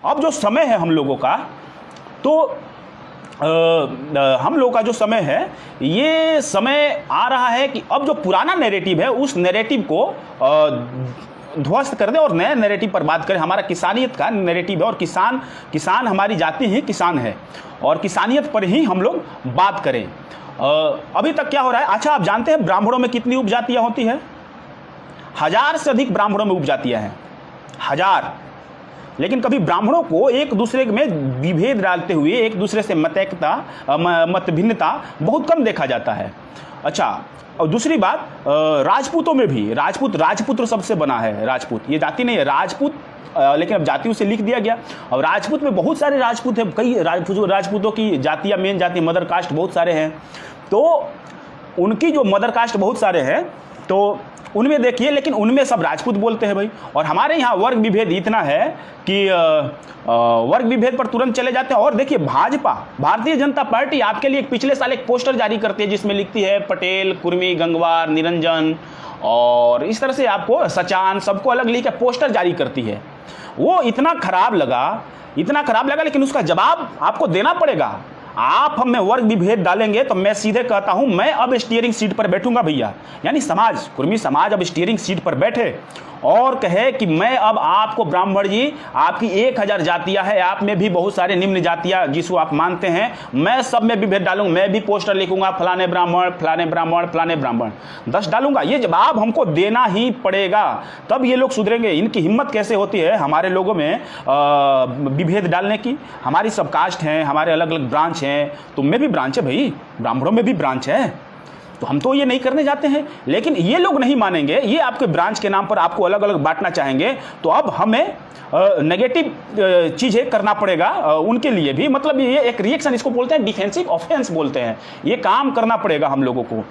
अब जो समय है हम लोगों का, तो हम लोग का जो समय है, ये समय आ रहा है कि अब जो पुराना नैरेटिव है उस नैरेटिव को ध्वस्त कर दें और नए नैरेटिव पर बात करें। हमारा किसानियत का नैरेटिव है और किसान हमारी जाति ही किसान है और किसानियत पर ही हम लोग बात करें। अभी तक क्या हो रहा है? अच्छा, आप जानते हैं ब्राह्मणों में कितनी उपजातियां होती है? 1000 से अधिक ब्राह्मणों में उपजातियां हैं, 1000। लेकिन कभी ब्राह्मणों को एक दूसरे में विभेद डालते हुए, एक दूसरे से मत भिन्नता बहुत कम देखा जाता है। अच्छा, और दूसरी बात, राजपूतों में भी, राजपुत्र सबसे बना है। राजपूत ये जाति नहीं है, राजपूत, लेकिन अब जाति उसे लिख दिया गया। और राजपूत में बहुत सारे राजपूत हैं, कई राजपूतों की जातियाँ, मेन जाति मदर कास्ट बहुत सारे हैं। तो उनकी जो मदर कास्ट बहुत सारे हैं, तो उनमें देखिए, लेकिन उनमें सब राजपूत बोलते हैं भाई। और हमारे यहाँ वर्ग विभेद इतना है कि वर्ग विभेद पर तुरंत चले जाते हैं। और देखिए, भाजपा, भारतीय जनता पार्टी आपके लिए पिछले साल एक पोस्टर जारी करती है जिसमें लिखती है पटेल, कुर्मी, गंगवार, निरंजन, और इस तरह से आपको सचान, सबको अलग लिख के पोस्टर जारी करती है। वो इतना खराब लगा, लेकिन उसका जवाब आपको देना पड़ेगा। आप हम में वर्ग विभेद डालेंगे तो मैं सीधे कहता हूं, मैं अब स्टीयरिंग सीट पर बैठूंगा भैया। यानी समाज, कुर्मी समाज अब स्टीयरिंग सीट पर बैठे और कहे कि मैं अब आपको, ब्राह्मण जी, आपकी 1000 जातियां हैं, आप में भी बहुत सारे निम्न जातियां जिसको आप मानते हैं, मैं सब में विभेद डालूंगा। मैं भी पोस्टर लिखूंगा, फलाने ब्राह्मण, फलाने ब्राह्मण, फलाने ब्राह्मण, 10 डालूंगा। ये जवाब हमको देना ही पड़ेगा, तब ये लोग सुधरेंगे। इनकी हिम्मत कैसे होती है हमारे लोगों में विभेद डालने की? हमारी सब कास्ट हैं, हमारे अलग अलग ब्रांच हैं, तुम में भी ब्रांच है भाई, ब्राह्मणों में भी ब्रांच है, तो हम तो ये नहीं करने जाते हैं। लेकिन ये लोग नहीं मानेंगे, ये आपके ब्रांच के नाम पर आपको अलग अलग बांटना चाहेंगे। तो अब हमें नेगेटिव चीज़ें करना पड़ेगा उनके लिए भी। मतलब ये एक रिएक्शन, इसको बोलते हैं डिफेंसिव ऑफेंस बोलते हैं, ये काम करना पड़ेगा हम लोगों को।